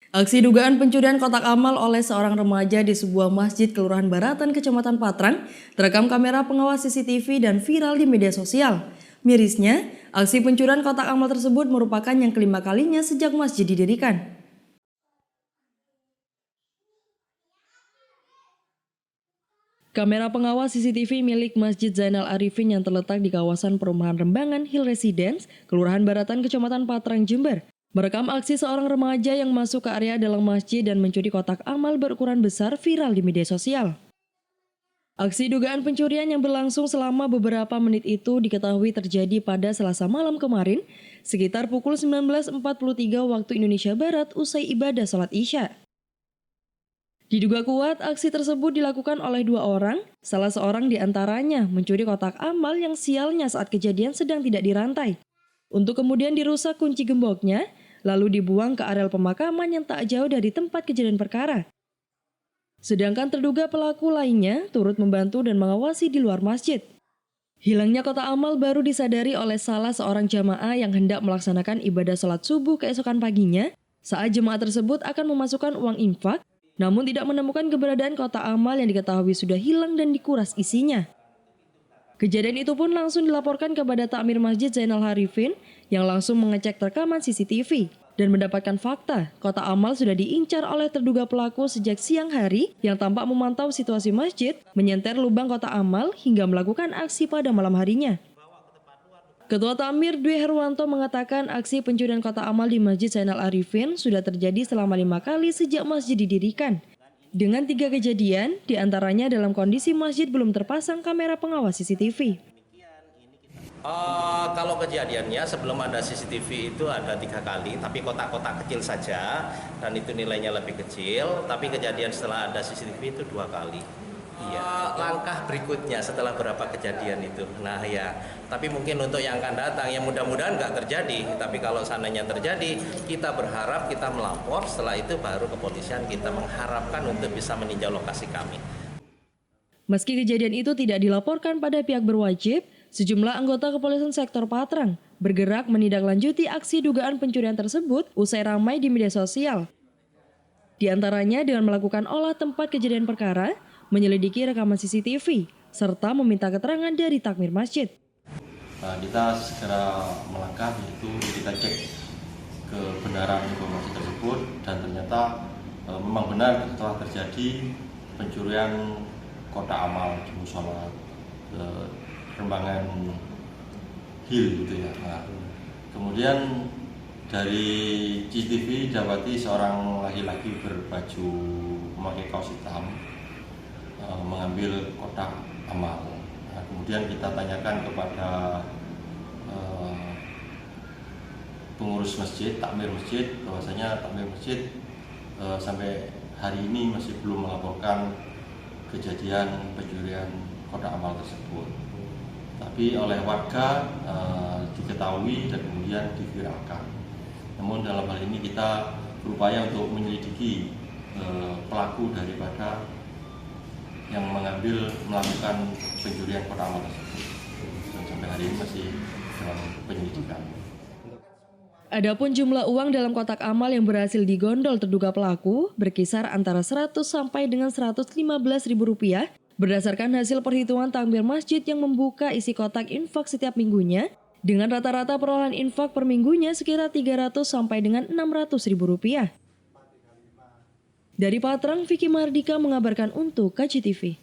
Aksi dugaan pencurian kotak amal oleh seorang remaja di sebuah masjid Kelurahan Baratan, Kecamatan Patrang, terekam kamera pengawas CCTV dan viral di media sosial. Mirisnya, aksi pencurian kotak amal tersebut merupakan yang kelima kalinya sejak masjid didirikan. Kamera pengawas CCTV milik Masjid Zainal Arifin yang terletak di kawasan perumahan Rembangan Hill Residence, Kelurahan Baratan, Kecamatan Patrang, Jember, merekam aksi seorang remaja yang masuk ke area dalam masjid dan mencuri kotak amal berukuran besar viral di media sosial. Aksi dugaan pencurian yang berlangsung selama beberapa menit itu diketahui terjadi pada Selasa malam kemarin, sekitar pukul 19.43 waktu Indonesia Barat usai ibadah sholat Isya. Diduga kuat, aksi tersebut dilakukan oleh dua orang, salah seorang diantaranya mencuri kotak amal yang sialnya saat kejadian sedang tidak dirantai. Untuk kemudian dirusak kunci gemboknya, lalu dibuang ke areal pemakaman yang tak jauh dari tempat kejadian perkara. Sedangkan terduga pelaku lainnya turut membantu dan mengawasi di luar masjid. Hilangnya kotak amal baru disadari oleh salah seorang jamaah yang hendak melaksanakan ibadah sholat subuh keesokan paginya saat jemaah tersebut akan memasukkan uang infak, namun tidak menemukan keberadaan kotak amal yang diketahui sudah hilang dan dikuras isinya. Kejadian itu pun langsung dilaporkan kepada Takmir Masjid Zainal Arifin yang langsung mengecek rekaman CCTV dan mendapatkan fakta kotak amal sudah diincar oleh terduga pelaku sejak siang hari yang tampak memantau situasi masjid, menyenter lubang kotak amal hingga melakukan aksi pada malam harinya. Ketua Takmir Dwi Herwanto mengatakan aksi pencurian kotak amal di Masjid Zainal Arifin sudah terjadi selama 5 kali sejak masjid didirikan. Dengan 3 kejadian, diantaranya dalam kondisi masjid belum terpasang kamera pengawas CCTV. Kalau kejadiannya sebelum ada CCTV itu ada 3 kali, tapi kotak-kotak kecil saja dan itu nilainya lebih kecil. Tapi kejadian setelah ada CCTV itu 2 kali. Iya. Langkah berikutnya setelah berapa kejadian itu. Nah ya, tapi mungkin untuk yang akan datang, yang mudah-mudahan nggak terjadi. Tapi kalau seandainya terjadi, kita berharap kita melapor. Setelah itu baru kepolisian kita mengharapkan untuk bisa meninjau lokasi kami. Meski kejadian itu tidak dilaporkan pada pihak berwajib, sejumlah anggota kepolisian sektor Patrang bergerak menindaklanjuti aksi dugaan pencurian tersebut usai ramai di media sosial. Di antaranya dengan melakukan olah tempat kejadian perkara, menyelidiki rekaman CCTV, serta meminta keterangan dari takmir masjid. Kita segera melangkah, yaitu kita cek kebenaran informasi tersebut dan ternyata memang benar telah terjadi pencurian kotak amal di musola Rembangan Hill gitu ya. Nah, kemudian dari CCTV dapati seorang laki-laki berbaju memakai kaos hitam mengambil kotak amal. Nah, kemudian kita tanyakan kepada pengurus masjid, takmir masjid, bahwasanya takmir masjid sampai hari ini masih belum melaporkan kejadian pencurian kotak amal tersebut. Tapi oleh warga diketahui dan kemudian diviralkan. Namun dalam hal ini kita berupaya untuk menyelidiki pelaku daripada yang melakukan pencurian kotak amal tersebut. Dan sampai hari ini masih dalam penyelidikan. Adapun jumlah uang dalam kotak amal yang berhasil digondol terduga pelaku berkisar antara 100 sampai dengan 115 ribu rupiah berdasarkan hasil perhitungan takmir masjid yang membuka isi kotak infak setiap minggunya dengan rata-rata perolehan infak per minggunya sekitar 300 sampai dengan 600 ribu rupiah. Dari Patrang, Vicky Mardika mengabarkan untuk KCTV.